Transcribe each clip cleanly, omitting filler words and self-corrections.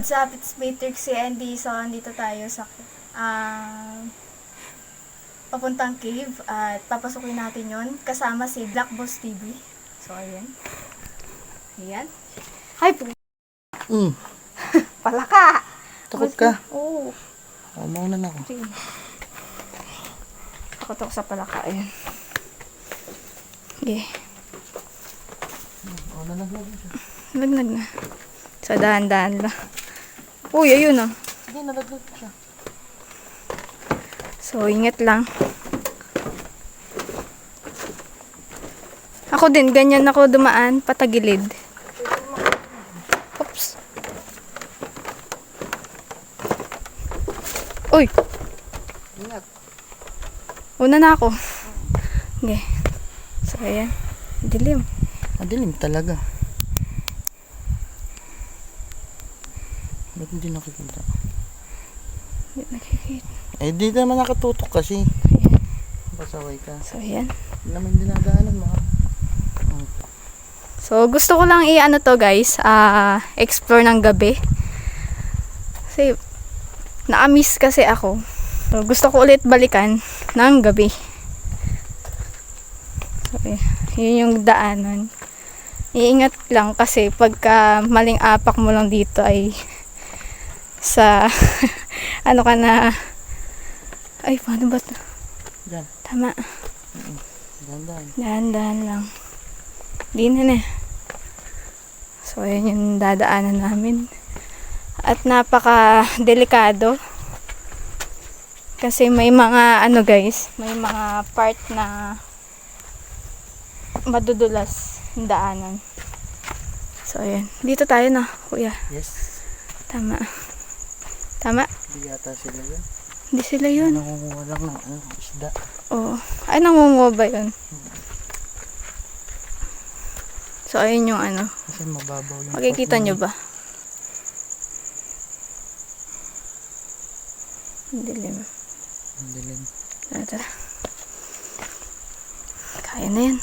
What's up? It's Matrix Andy. So, andito tayo sa papuntang cave at papasukin natin yon kasama si Black Boss TV. So, ayan. Ayan. Hi, palaka! Takot ka? Oo. Mauna na ako. Sige. Takot ako sa palaka. Ayan. Okay. Nalaglag siya. Naglag na. Sa dahan-dahan lang. Uy, ayun ah. Sige, nalaglag siya. So, ingat lang. Ako din, ganyan ako dumaan, patagilid. Oops. Uy! Ingat. Una na ako. Okay. So, ayan. Dilim. Madilim talaga. Ba't hindi nakikita? Hindi nakikita. Eh, di naman nakatutok kasi. Ayan. Pasaway ka. So, ayan. Hindi naman dinadaanan mo. So, gusto ko lang i-ano to guys, explore ng gabi. Kasi, na-miss kasi ako. So, gusto ko ulit balikan ng gabi. So, yun yung daanan. Iingat lang kasi pagka maling apak mo lang dito ay sa ano ka na ay paano ba ito? Diyan. Tama. Dahan-dahan. Dahan-dahan lang. Di na. So, ayan yung dadaanan namin. At napaka-delikado. Kasi may mga, ano guys, may mga part na madudulas yung daanan. So, ayan. Dito tayo na, kuya. Yes. Tama. Tama? Hindi yata sila yun. Hindi sila yun. Nangunguha lang ng isda. Oo. Ay, nangunguha ba yun? So, ayun yung ano. Kasi mababaw yung Makikita pot nyo na ba? Ang dilim. Ang dilim. Tara. Kaya na yan.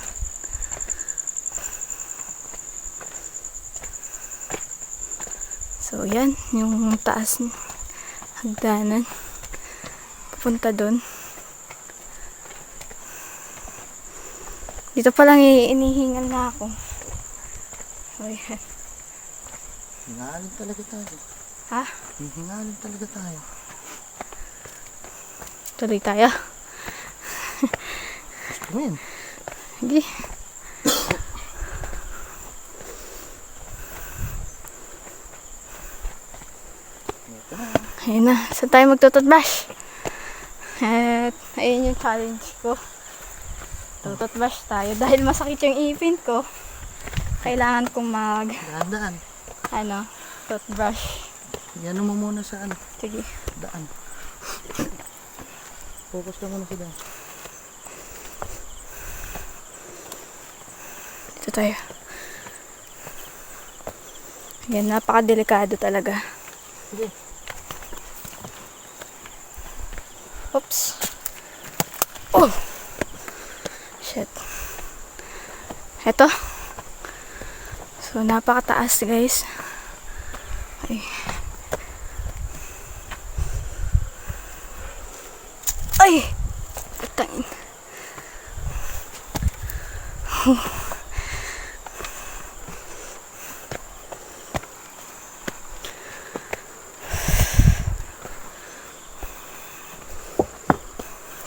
So, yan. Yung taas ng hagdanan. Pupunta doon. Dito pa lang inihingal na ako. So, yan. Hingalin talaga tayo. Ha? Hingalin talaga tayo. Tuloy tayo. Gusto mo yun? Hindi. Ito na. Ayun na. Saan tayo magtututbash? At ayun yung challenge ko. Tututbash tayo. Dahil masakit yung ipin ko, kailangan kong Dahan-dahan. toothbrush. Yan mo muna sa Sige. daan. Focus ka muna sa daan. Dito tayo. Yan, napakadelikado talaga. Sige. Oops. Oh! Shit. Eto. So, napakataas guys. Ay. Ay! Putangin.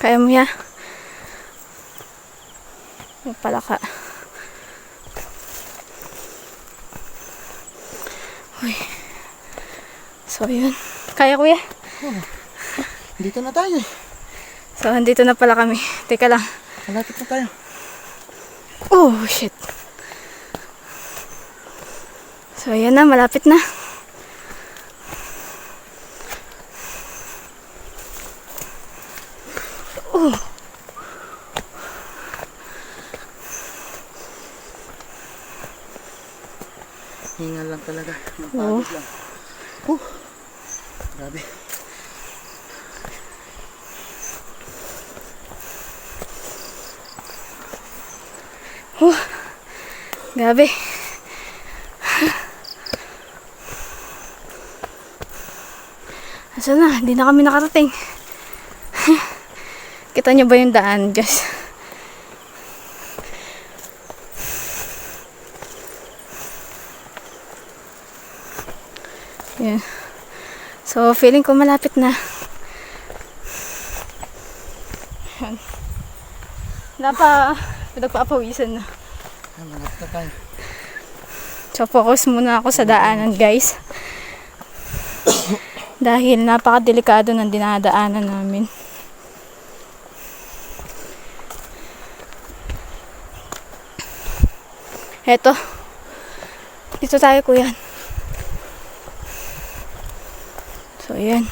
Kaya mo ya? Yung palaka. Uy. So, yun. Kaya kuya? Oh, dito na tayo eh. So, andito na pala kami. Teka lang. Malapit na tayo. Oh, shit. So, ayan na. Malapit na. Oh. Hingal lang talaga. Oo. Mapagod lang. Grabe. Grabe. Asa na? Hindi na kami nakarating. Kita nyo ba yung daan, guys? Yan. So, feeling ko malapit na. Yan. Pinagpapawisan na. Ay, malapit na tayo. So, focus muna ako sa daanan, guys. Dahil napakadelikado ng dinadaanan namin. Eto. Dito tayo, kuya. So, ayan.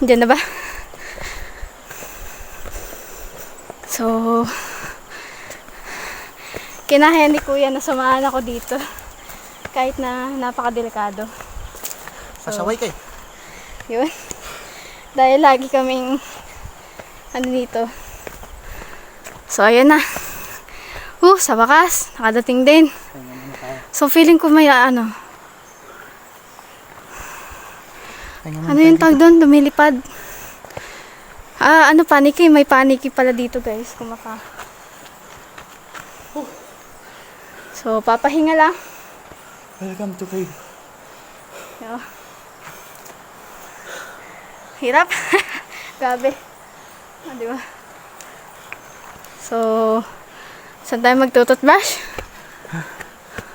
Diyan na ba? So, kinahaya ni kuya na samahan ako dito. Kahit na napakadelikado. Pasaway kayo. Yun. Dahil lagi kaming dito. So, ayan na. Sa wakas, nakadating din. So, feeling ko may ano yung tawag doon? Lumilipad. Paniki? May paniki pala dito, guys. So, papahinga lang. Welcome to cave. Yo. Hirap. Grabe. Diba? So, saan tayo magtututbrush?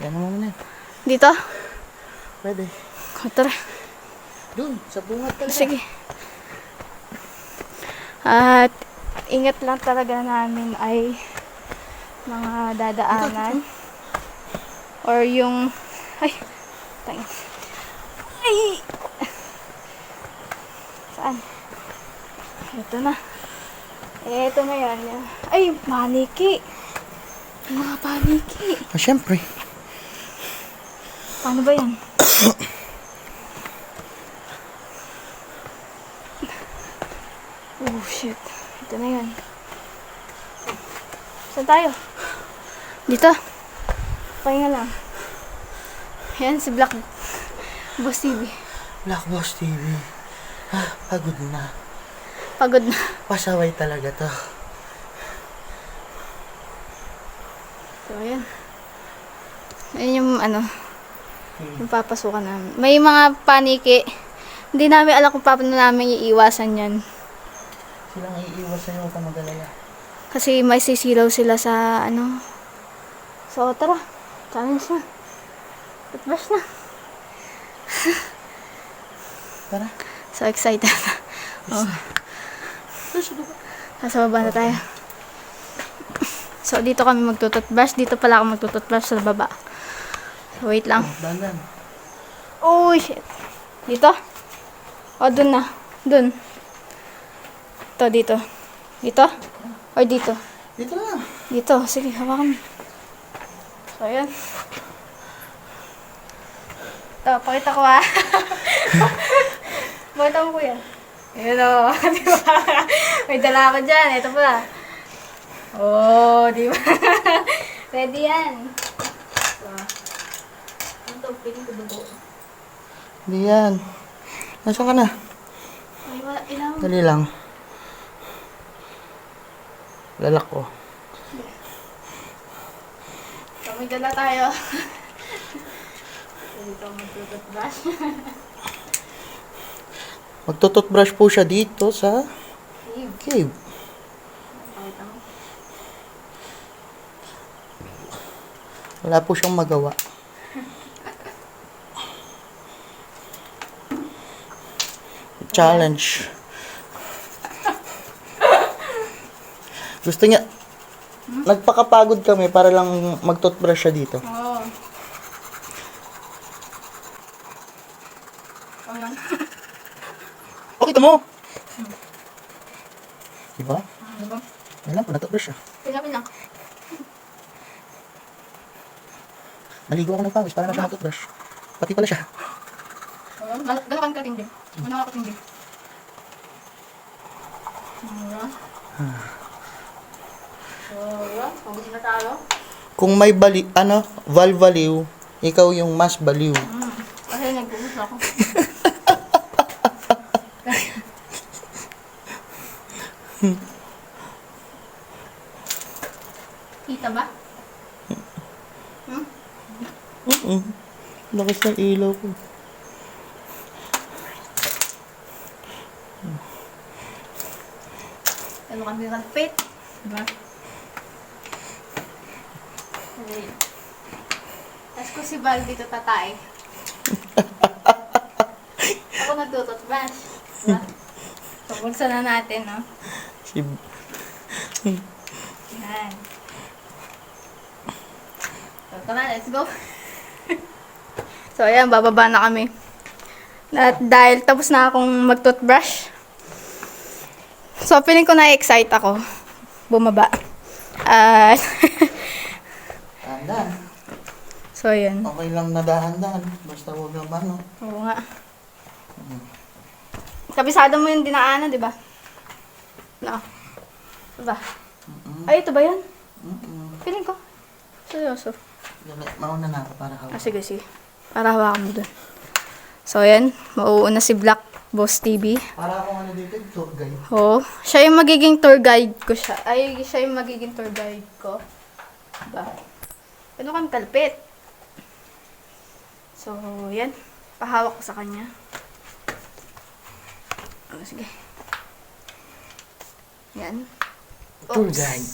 Yan naman muna. Dito? Pwede. Tara. Doon, sa bungat talaga. Sige. At ingat lang talaga namin ay mga dadaanan or yung tangin. Saan? Ito na. Ito na yan. Paniki. Mga paniki. Siyempre. Paano ba yan? Oh, shit. Ito na yan. Saan tayo? Dito. Pahinga lang. Yan, si Black Boss TV. Black Boss TV. Pagod na. Pagod na. Pasaway talaga to. So, ayan. Ayan yung yung papasukan namin. May mga paniki. Hindi namin alam kung paano namin iiwasan yan. Silang iiwas sa'yo, huwag kang mag-alala. Kasi may sisilaw sila sa So, tara. Challenge na. Toothbrush na. Tara. So excited. Nasa baba na tayo. So, dito kami magtututbrush. Dito pala ako magtututbrush sa baba. So, wait lang. Dandan. Oh, shit. Dito? Dun na. Dun. Ito, dito. Dito? Or dito? Dito na. Dito. Sige, hawakan mo. So, ayan. Ito, pakita ko Pakita mo, kuya. Ayan o. Di ba? May dala ako dyan. Ito pala. Di ba? Ready yan. Ito, piling ko dugo. Hindi yan. Nasaan ka na? Ay, ilang. Dali lang. Lalak ko. So, may dala tayo. Dito magtututbrush. Magtututbrush po siya dito sa cave. Pakita mo. Wala po siyang magawa. Challenge. Gusto niya, nagpakapagod kami para lang mag-toothbrush siya dito. Oo. Okay, ito mo! Diba? Diba? Alam po, nag-toothbrush siya. Pinapin lang. Naligo ako ng pawis para na siya mag-toothbrush. Pati pala siya. Galakan ka tindi. Ano ka tindi? So, yun. Pagod na tayo. Kung may valve value, ikaw yung mas baliw. Kasi nag-uus ako. Kita ba? Lakas ng ilaw ko. Ano kami kalpit? Diba? Okay. Tapos ko si Val dito tatay. Ako nagtututbash. Diba? So, buksan na natin, no? Si... Yan. So, tara, let's go. So, ayan, bababa na kami. At dahil tapos na akong mag-toothbrush. So, feeling ko na-excite ako. Bumaba. At, Dahan-dahan. so, ayan. Okay lang na dahan-dahan. Basta huwag naman, no? Oo nga. Kabisado mo yung dinaanan, di ba? No. Diba? Ay, ito ba yun? Feeling ko. Seryoso. Mauna na ako para hawak. Sige, sige. Para hawakan mo dun. So, ayan. Mauuna si Black Boss TV. Para ako ano dito, tour guide. Oo. Siya yung magiging tour guide ko siya. Ay, siya yung magiging tour guide ko. Diba? Ano kami kalpit? So, yan. Pahawak ko sa kanya. Oh, sige. Yan. Tour Oops. guide.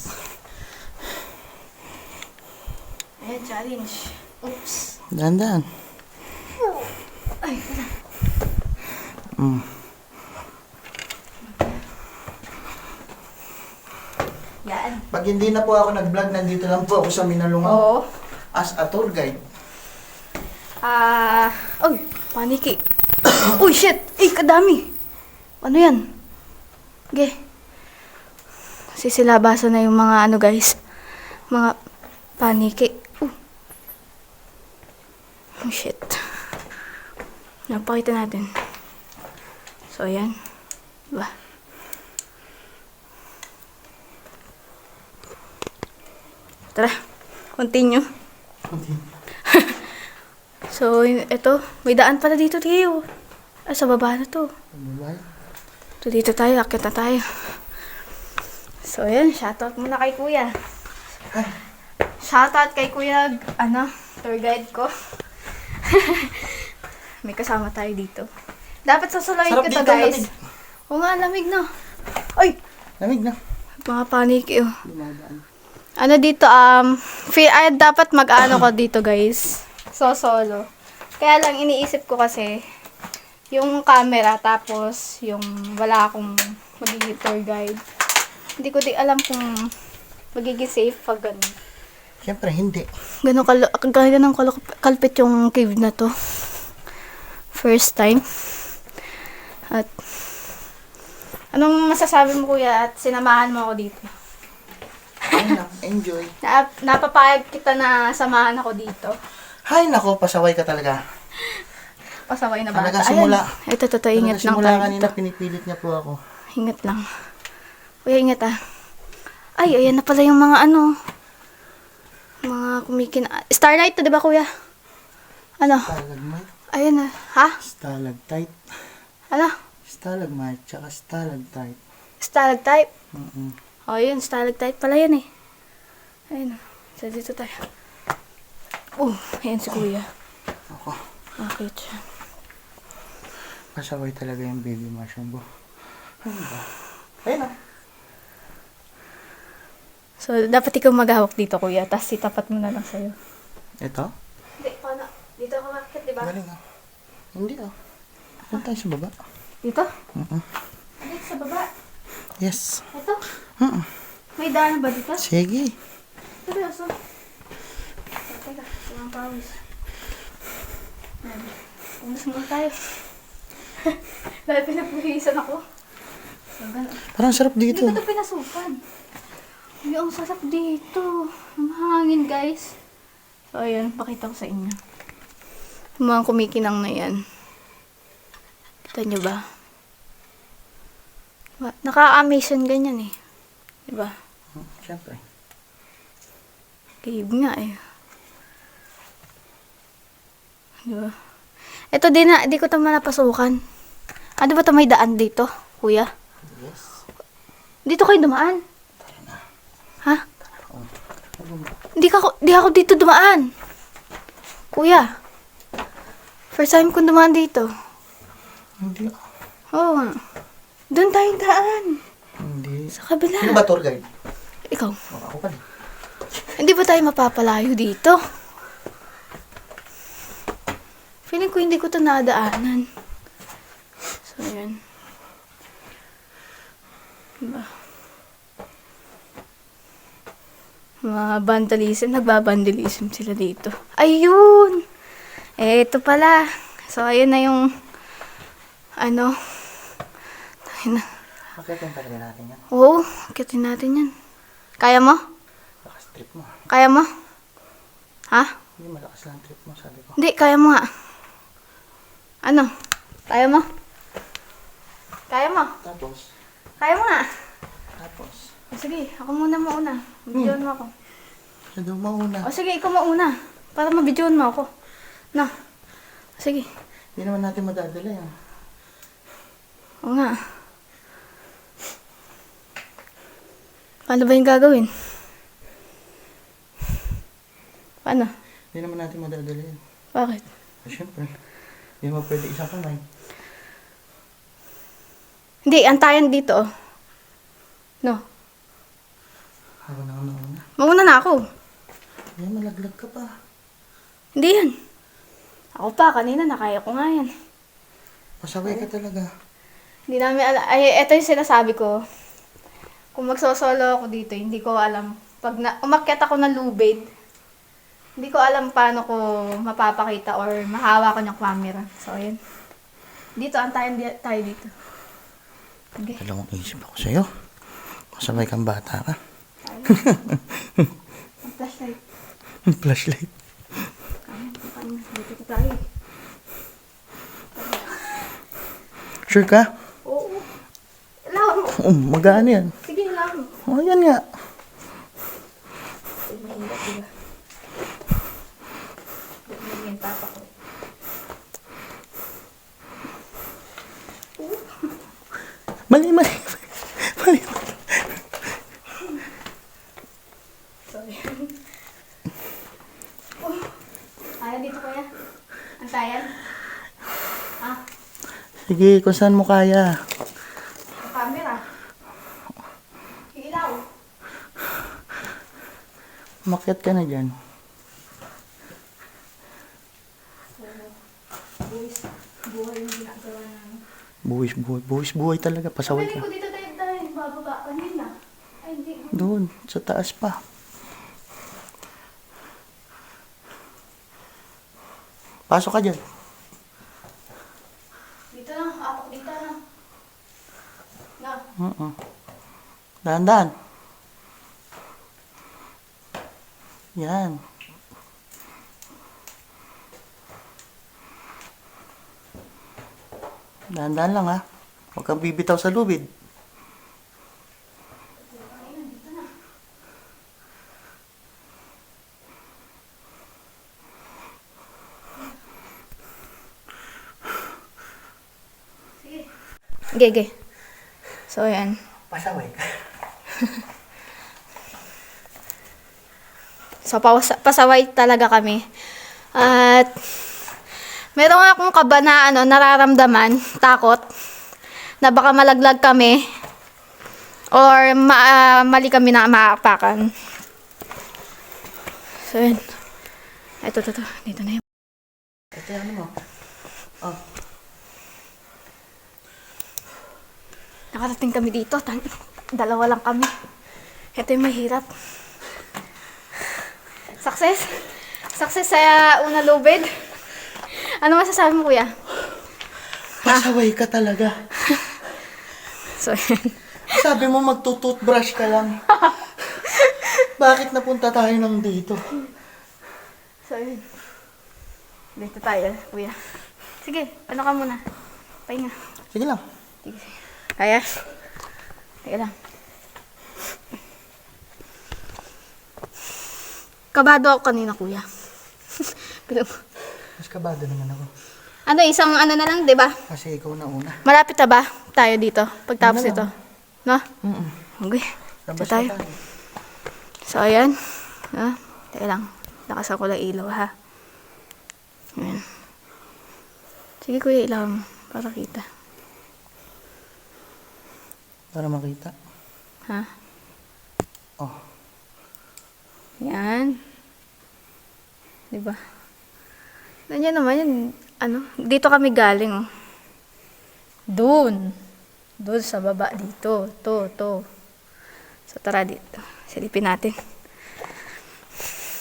Ayan, challenge. Oops. Dahan-dahan. Ay, wala. Yan. Pag hindi na po ako nag-vlog, nandito lang po ako sa Minalungaw. Oo. As a tour guide. Uy, paniki. Uy, shit! Ay, kadami! Ano yan? Okay. Sisilabasan na yung mga ano, guys. Mga paniki. Oh, shit. Napakita natin. So, ayan. Diba? Tara. Continue. So, ito. May daan pala dito, Tio. Ay, sa baba na to. So, dito tayo. Akit na tayo. So, ayan. Shoutout muna kay Kuya. Shoutout kay Kuya, tour guide ko. May kasama tayo dito. Dapat sasalayin Sarap ko to, dito, guys. lamig. Oo nga, lamig na. Ay! Lamig na. Mga paniki, oh. Dumadaan. Ano dito, dapat mag-ano ko dito, guys. So, solo. Kaya lang, iniisip ko kasi, yung camera, tapos, yung wala akong magiging tour guide. Hindi ko di alam kung magiging safe pag ganun. Siyempre, hindi. Ganun kalpit yung cave na to. First time. At, anong masasabi mo, Kuya, at sinamahan mo ako dito? Ay, enjoy. Napapayag kita na samahan ako dito. Hay, nako, pasaway ka talaga. Pasaway na bata. Talaga simula. Ayan. Ito, ingat lang simula tayo kanina, dito. pinipilit niya po ako. Ingat lang. Kuya, ingat ah. Ay, ayan na pala yung mga mga Starlight to, di ba, Kuya? Ano? Stalagmite. Ayun na. Ha? Stalactite. Ano? Stalagmite, tsaka stalactite. Stalactite? Mm-mm. O, yun. Stalactite pala yan eh. Ayun. So, dito tayo. Ayan si Kuya. Ako. Okay, siya. Pasaway talaga yung baby mushroom po. Ano ba? Ayun na. So, dapat ikaw maghawak dito, Kuya. Tapos itapat mo na lang sa'yo. Ito? Hindi, paano? Dito ako makakit, di ba? Galing ah. Hindi ah. Punta tayo sa baba. Dito? Mm-mm. Dito sa baba. Yes. Ito? Mm-mm. May daan ba dito? Sige. Seryoso? Teka, walang pawis. Pumas muna tayo. Dahil pinapuhisan ako. So, ganun. Parang sarap Hindi dito. ko ito pinasukan. Hindi, ang sarap dito. Ang hangin, guys. So, ayun. Pakita ko sa inyo. Yung mga kumikinang na yan. Kita nyo ba? Diba? Nakaka-amaze yan ganyan eh. Diba? Siyempre. Cave nga eh. Diba? Ito din na, di ko ito manapasukan. Ano ba ito may daan dito, kuya? Yes. Dito kayo dumaan? Ha? Di ako dito dumaan. Kuya. First time kong dumaan dito. Hindi. Oo nga. Doon tayong daan. Hindi. Sa kabila. Sino ba tour guide? Ikaw. Ako pa rin. Hindi ba tayo mapapalayo dito? Feeling ko hindi ko ito nadaanan. So, yun. Diba? Mga vandalism. Nagbabandalism sila dito. Ayun! Eh, ito pala. So, ayun na yung ano. Ayun na. Makita yung talaga natin yan. Oo, kitin natin yan. Kaya mo? Lakas trip mo. Kaya mo? Ha? Hindi, malakas lang trip mo, sabi ko. Hindi, kaya mo nga. Ano? Kaya mo? Kaya mo? Tapos, Kaya mo nga. tapos. O sige, ako muna mauna. Mabidyoan mo ako. Siya daw mauna. O sige, ikaw mauna. Para mabidyoan mo ako. No. O sige. Hindi naman natin madadala yan. O nga. Paano ba yung gagawin? Paano? Hindi naman natin madadala yan. Bakit? Siyempre, hindi naman pwede isang kamay. Hindi, antayan dito. Oh. No. Ako na nauna. Mauna na ako. Yan, malaglag ka pa. Hindi yan. Ako pa, kanina nakaya ko nga yan. Pasaway ka talaga. Hindi namin alam. Ay, ito yung sinasabi ko. Kung magsosolo ako dito, hindi ko alam. Pag umakyat ako ng lubid, hindi ko alam paano ko mapapakita or mahawa ko yung camera. So, ayun. Dito, antayin tayo dito. Okay. Dalawang isip ako sa'yo. Pasaway kang bata ka. Ang flashlight. Flashlight. Dito tayo. Sure ka? Oo. Lawan mo. Magaan yan. Sige, lawan mo. Oh, yan nga. Ay, mahirap, diba? Dito yung papa ko. Mali. Sorry. Kaya dito kuya? Antayan? Ah, Sige, kung saan mo kaya. sa camera. Ilaw. Makyat ka na dyan. Buhay yung ginagawa namin. Buwis talaga. Pasaway Pwede ka. ko dito tayo bababa kanina. Ay, hindi. Doon, sa taas pa. Pasok ka dyan. Dito na, apak dito na. Na. Dahan-dahan. Yan. Dahan-dahan lang ha. Huwag kang bibitaw sa lubid. Gege. So, yan. Pasaway ka. So, pasaway talaga kami. At, meron nga akong kaba na nararamdaman, takot, na baka malaglag kami, or mali kami na maapakan. So, yun. Ito. Dito na yun. Ito ano mo? Oh. Nakarating kami dito. Dalawa lang kami. Ito yung mahirap. Success? Success sa una lubid? Ano masasabi mo, kuya? Pasaway ka talaga. So, yan. Sabi mo magtututbrush ka lang. Bakit napunta tayo nang dito? So, yun. Dito tayo, kuya. Sige, ano ka muna? Pahinga. Sige lang. Sige. Kaya? Sige lang. Kabado ako kanina, kuya. Pero, Mas kabado naman ako. Ano, isang ano na lang, di ba? Kasi ikaw na una. Malapit na ba tayo dito? Pagtapos Ano na ito. No? Mm-mm. Okay. Labas Ito tayo. na tayo. So, ayan. Teka lang. Lakasan ko lang ilaw, ha? Ayan. Sige, kuya, ilaw mo. Para kita. Para makita. Ha? Oh. Yan. Diba? Ganyan naman yun. Ano? Dito kami galing, oh. Doon. Doon sa baba dito. To. So, tara dito. Silipin natin.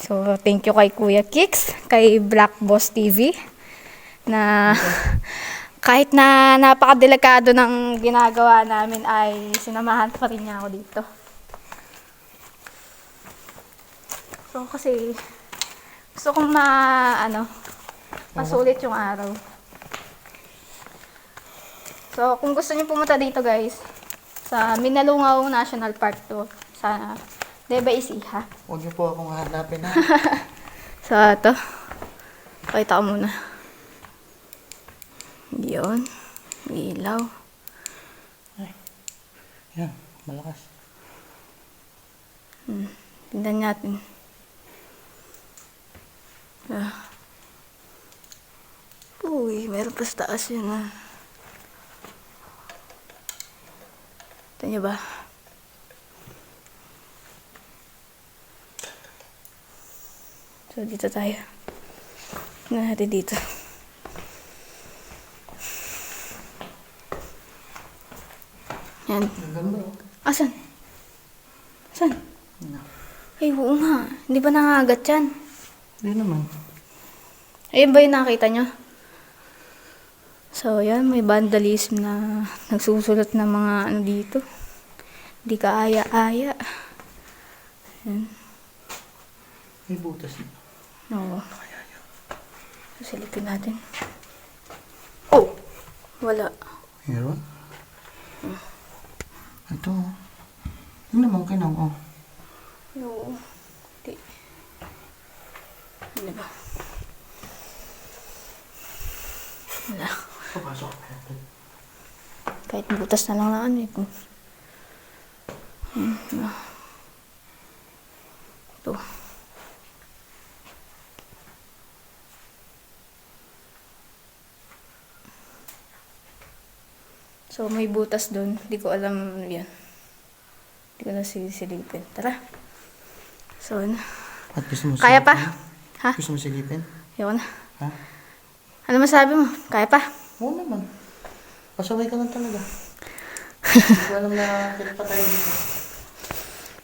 So, thank you kay Kuya Kix, kay Black Boss TV, na kahit na napakadelikado ng ginagawa namin ay sinamahan pa rin niya ako dito. So, kasi gusto kong masulit yung araw. So, kung gusto niyo pumunta dito, guys, sa Minalungaw National Park to, sa Nueva Ecija. Huwag niyo po akong hahanapin ha. So, ito. Pakita ko muna. Yun. May ilaw. Yan, malakas. Tingnan natin. Uy, meron pa sa taas yun, ah. Ito niyo ba? So, dito tayo. Tingnan natin dito. Yan. Ang ganda oh. Asan? Asan? Ano? Ay, oo nga. Hindi ba nangagat yan? Hindi naman. Ayun ba yung nakita nyo? So, yan. May vandalism na nagsusulat ng mga ano dito. Hindi ka aya-aya. Yan. May butas na. Oo. Susilipin natin. Oh! Wala. Meron? Ito oh. Yun naman kinang oh. Oo. Di. Ano ba? Wala. Papasok pa natin. Kahit butas na lang na ano eh. Ito. So, may butas doon. Hindi ko alam ano yan. Hindi ko na sisilipin. Tara. So, ano? At gusto mo Kaya pa? silipin? Ha? Gusto mo silipin? Ayoko na. Ha? Ano masabi mo? Kaya pa? Oo naman. Pasaway ka lang talaga. Hindi ko alam na kailan pa tayo dito.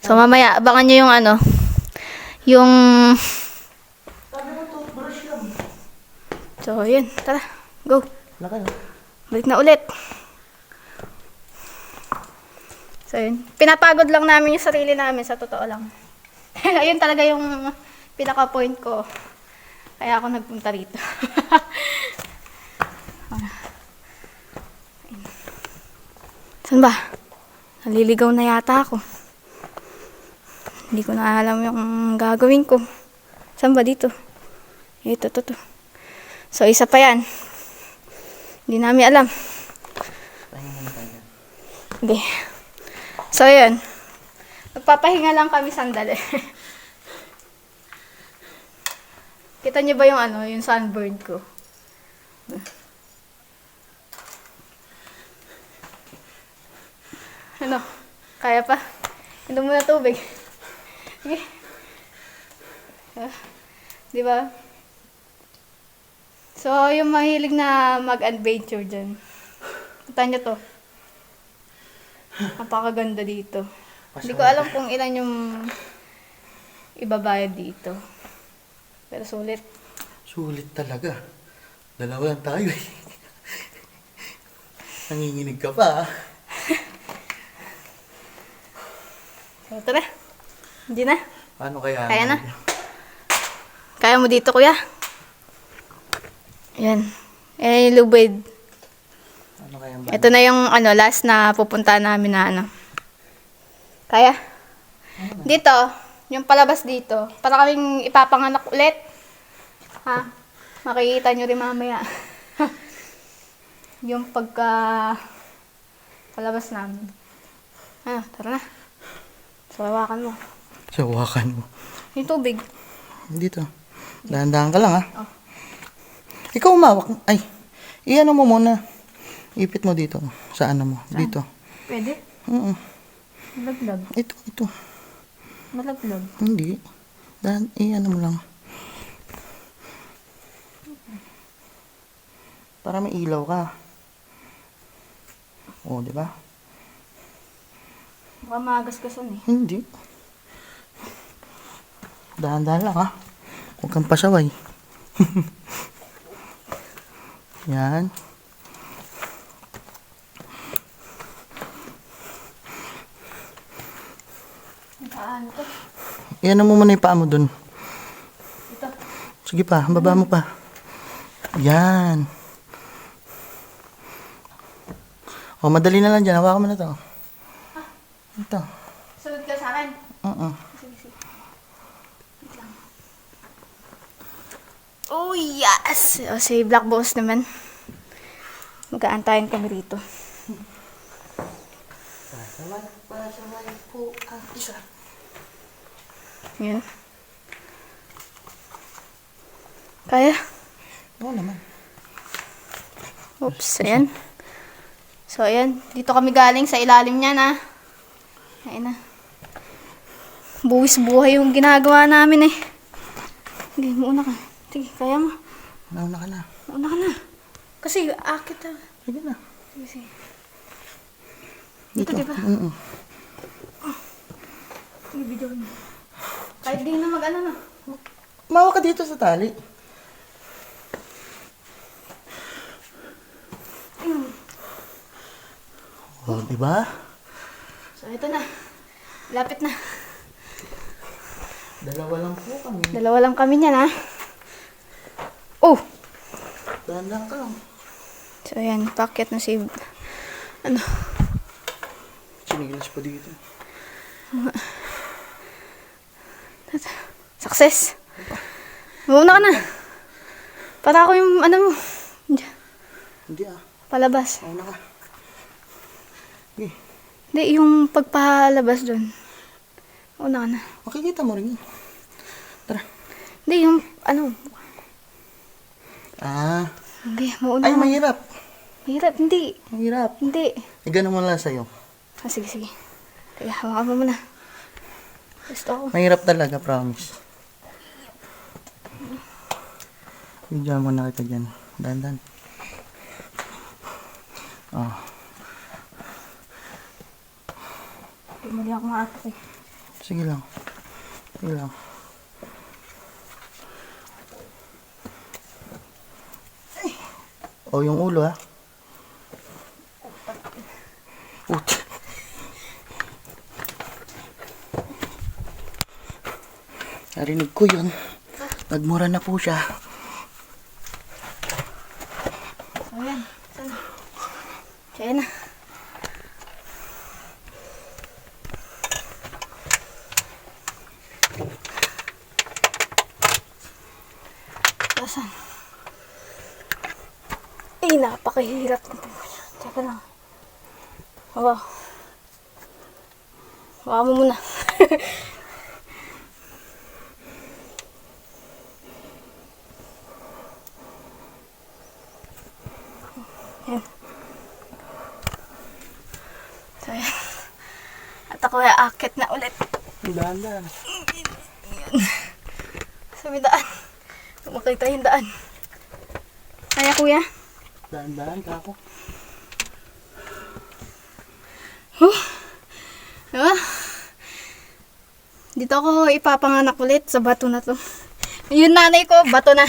So, mamaya, abangan nyo yung ano, yung... Sabi mo toothbrush lang. So, yun. Tara. Go. Wala ka na. Balik na ulit. So, yun. Pinapagod lang namin yung sarili namin, sa totoo lang. Ayun talaga yung pinaka-point ko. Kaya ako nagpunta rito. Saan ba? Naliligaw na yata ako. Hindi ko na alam yung gagawin ko. Saan ba dito? Ito. So, isa pa yan. Hindi namin alam. Tayo muna tayo. Hindi. So, yun. Magpapahinga lang kami sandali. Kita niyo ba yung ano, yung sunburn ko? Ano? Kaya pa? Inom muna tubig. Sige. Di ba? So, yung mahilig na mag-adventure dyan. Punta nyo to. Napakaganda dito. Hindi ko alam kung ilan yung ibabayad dito. Pero sulit. Sulit talaga. Dalawa lang tayo eh. Nanginginig ka pa ah. So, tara. Hindi na. Paano kaya? Kaya na. Kaya mo dito, kuya. Ayan. Ayan yung lubid. Paano kaya? Ito na yung ano, last na pupunta namin na ano. Kaya? Dito, yung palabas dito, para kaming ipapanganak ulit. Ha? Makikita nyo rin mamaya. yung palabas namin. Tara na. Sawakan mo. Sa wakan mo. Yung tubig. Dito. Dahan-dahan ka lang, ha? Oh. Ikaw umawak. Ay, iyan mo muna. Ipit mo dito. Sa ano mo? Saan? Dito. Pwede? Oo. Malaglag. Ito. Malaglag. Hindi. Iyan mo lang. Para may ilaw ka. Oo, di ba? Baka magasgasan eh. Hindi. Dahan-dahan lang, ha? Huwag kang pasaway. Yan. Paano to? Iyan mo muna yung paa mo dun. Ito. Sige pa, baba mo pa. Yan. O, madali na lang dyan. Hawakan mo na to. Ito. Sunod ka sa akin. Oo. Sige. Wait lang. Oh, yes! O, si Black Boss naman. Mag-aantayin kami rito. Pasaway po ang isa. Yan. Kaya? Oo naman. Oops, ayan. So, ayan. Dito kami galing sa ilalim niya na. Ayan na. Buwis buhay yung ginagawa namin eh. Sige, mauna ka. Sige, kaya mo. Nauna ka na. Mauna ka na. Kasi, akit ah. Sige na. Sige. Dito. Ito, diba? Sige, video mo. Kahit di na mag-ano na. Mawa ka dito sa tali. O, diba? So, ito na. Lapit na. Dalawa lang po kami. Dalawa lang kami niyan, ha? Oh! Dahan-dahan ka lang. So, ayan. Packet na si... Ano? Sinigilas pa dito. Success! Mauna ka na. Para ako yung, ano mo, Hindi ah. palabas. Mauna ka. Sige. Hindi, yung pagpalabas doon. Mauna ka na. Makikita mo rin yun. Tara. Hindi, yung, ano, Ah. hindi, mauna Ay, ka. mahirap. Mahirap, hindi. Mahirap. Hindi. Igano mo lang sa'yo. Sige. Teka, hawakan mo muna. Gusto ko. Mahirap talaga, promise. Bigyan mo na kita dyan. Dahan-dahan. Oh. Mali ako maatak eh. Sige lang. Sige lang. Oh, yung ulo ha. Ut. Narinig ko yun. Nagmura na po siya. Ayan. Sana. Kaya na. Asan? Ay, napakahirap nito. Teka lang. Wow. Hawa mo muna. Yan. So, yan. At ako ay akit na ulit. Dahan-dahan. Sa may daan. Makita yung daan. Kaya kuya? Dahan-dahan ka ako. Diba? Dito ako ipapanganak ulit sa bato na to. Yung nanay ko, bato na.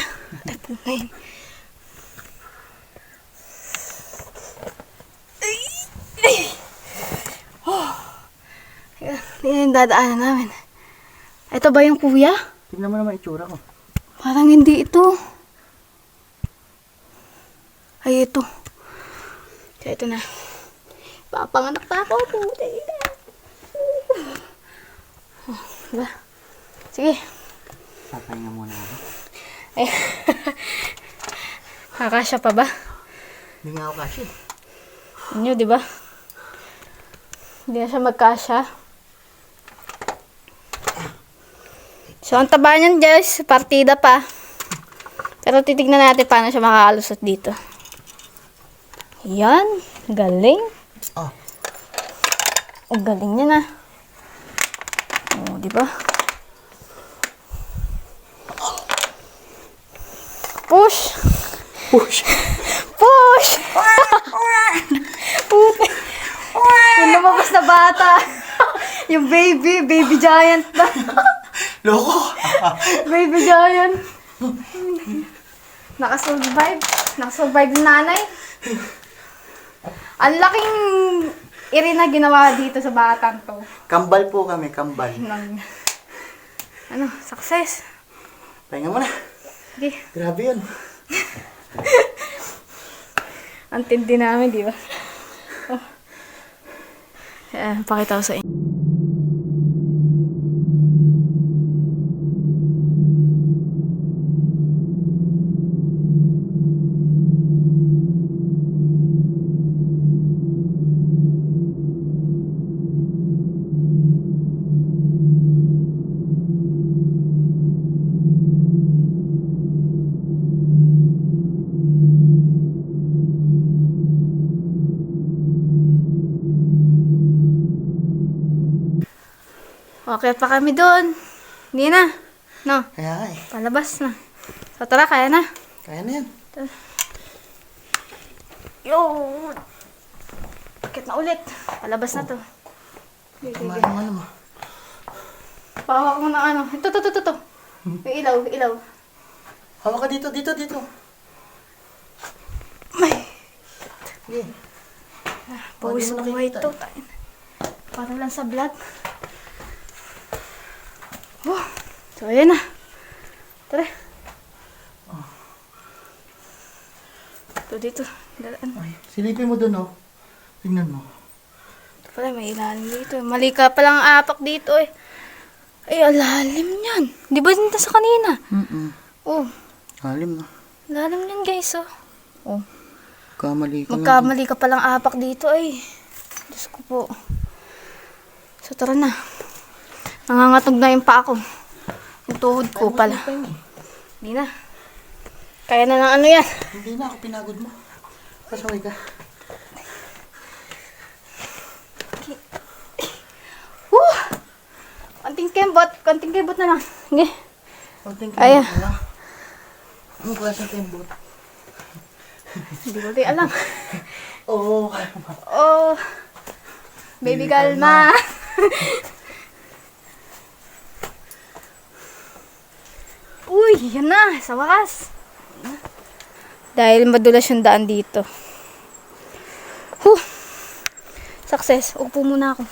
Yan yung dadaanan namin. Ito ba yung kuya? Tignan mo naman itsura ko. Parang hindi ito. Ay, ito. Kaya ito na. Papanganak pa ako. Puta ina. Diba? Sige. Papahinga muna ako. Ay. Kakasya pa ba? Hindi nga ako kasi. Inyo, di ba? Hindi na siya magkasya. So, ang taba niyan, guys. Partida pa. Pero titignan natin paano siya makakalusot dito. Yan. Galing. Oh. Ang galing niya na. Oh, di ba? Push! Push! Push! Yung lumabas na bata. Yung baby giant na. Loko! Baby giant. Nakasurvive yung nanay. Ang laking iri na ginawa dito sa batang to. Kambal po kami, kambal. Success. Pahinga mo na. Sige. Grabe yun. Ang tindi namin, di ba? Oh. Pakita ko sa inyo. Okay pa kami doon. Hindi na. No, Kaya nga eh. palabas na. So tara, kaya na. Kaya na yan. Yo! Bakit na ulit? Palabas na to. Kumain mo ano mo. Pahawak mo ng ano. Ito. Yung ilaw. Hawak ka dito. May. Sige. Pawis Hindi mo na buhay nakikita. to. Para lang sa vlog. Oh, so ayan na. Tara. Ito dito. Dalaan. Ay, silipin mo dun, oh. Tingnan mo. Ito pala, may ilalim dito. Mali ka palang apak dito eh. Ay, alalim yan. Di ba dito sa kanina? Oh, Halim na. alalim yan guys oh. Oh, Kamali ka. magkamali ka palang apak dito ay. Diyos ko po. So tara na. Nangangatog na yung paa ko. Yung tuhod ko pala. Hindi na. Kaya na ng ano yan. Hindi na ako pinagod mo. Pasaway ka. Woo! Konting kembot na lang. Sige. Konting Ayan. kembot na. Anong klaseng kembot? Hindi ko rin alam. Oo. Oh. Baby kalma. Uy, yan na. Sa wakas. Dahil madulas yung daan dito. Success. Upo muna ako.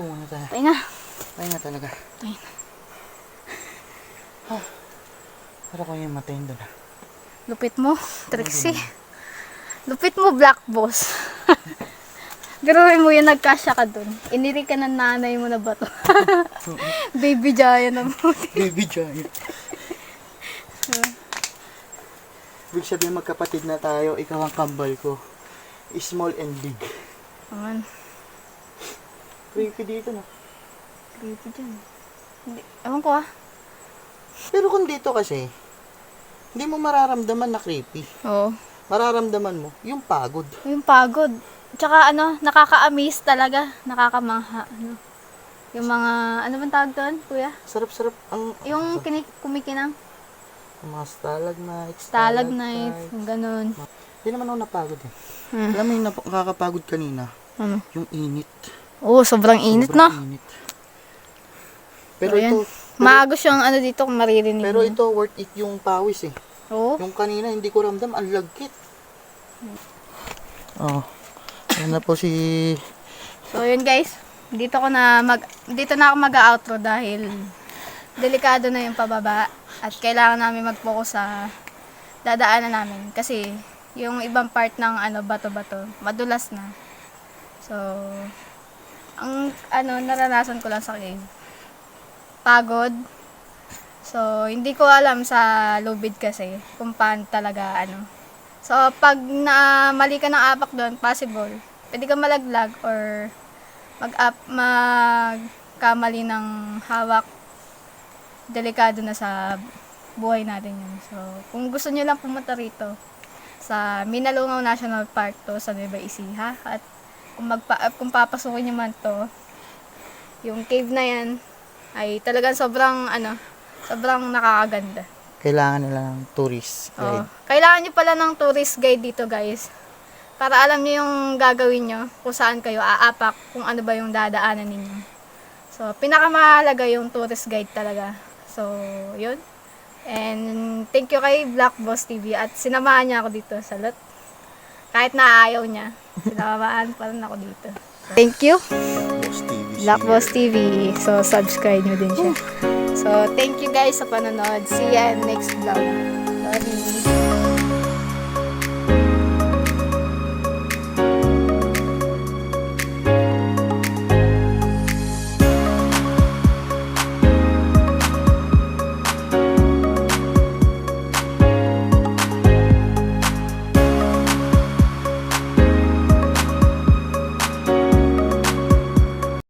Oo na tayo. Pahinga. Pahinga talaga. Pahinga. Para ko yung matayin doon. Lupit mo, Trixie. Lupit mo, Black Boss. Garuhin mo yun, nagkasya ka dun. Iniri ka ng nanay mo na ba to? Baby giant na mo. Baby giant. Ibig sabihin magkapatid na tayo, ikaw ang kambal ko. Small and big. Aman. Creepy dito na. Creepy dyan. Ewan ko ah. Pero kung dito kasi, hindi mo mararamdaman na creepy. Oo. Mararamdaman mo yung pagod. Yung pagod. Tsaka nakaka-amaze talaga. Nakakamangha. Yung mga, ano bang tawag doon, kuya? Sarap-sarap ang Yung kumikinang. mga stalagmites, Stalagmites, yung ganun. Hindi naman ako napagod eh. Alam mo yung nakakapagod kanina? Ano? Yung init. Oo, sobrang init na. Sobrang init. Pero So, ayan. Maagos yung ano dito kung maririnig pero mo. ito worth it yung pawis eh. Oo. Yung kanina hindi ko ramdam, ang lagkit. Oh. Yan na po si So yun guys, dito na ako mag-outro dahil delikado na yung pababa at kailangan namin mag-focus sa dadaanan namin kasi yung ibang part ng bato-bato madulas na. So ang naranasan ko lang sa cave, pagod. So hindi ko alam sa lubid kasi kung paano talaga So, pag mali ka ng apak doon, possible, pwede ka malaglag or magkamali ng hawak. Delikado na sa buhay natin yun. So, kung gusto nyo lang pumunta rito, sa Minalungaw National Park to, sa Nueva Ecija, at kung papasukin nyo man to, yung cave na yan, ay talagang sobrang nakakaganda. Kailangan nila ng tourist Oh, guide. kailangan nyo pala ng tourist guide dito, guys. Para alam nyo yung gagawin nyo, kung saan kayo aapak, kung ano ba yung dadaanan ninyo. So, pinakamahalaga yung tourist guide talaga. So, yun. And thank you kay Black Boss TV at sinamahan niya ako dito sa lot. Kahit na ayaw niya, sinamahan pa rin ako dito. Thank you, Boss TV. Black Boss TV. So, subscribe nyo din siya. So, thank you guys sa panonood. See ya in next vlog. Love you.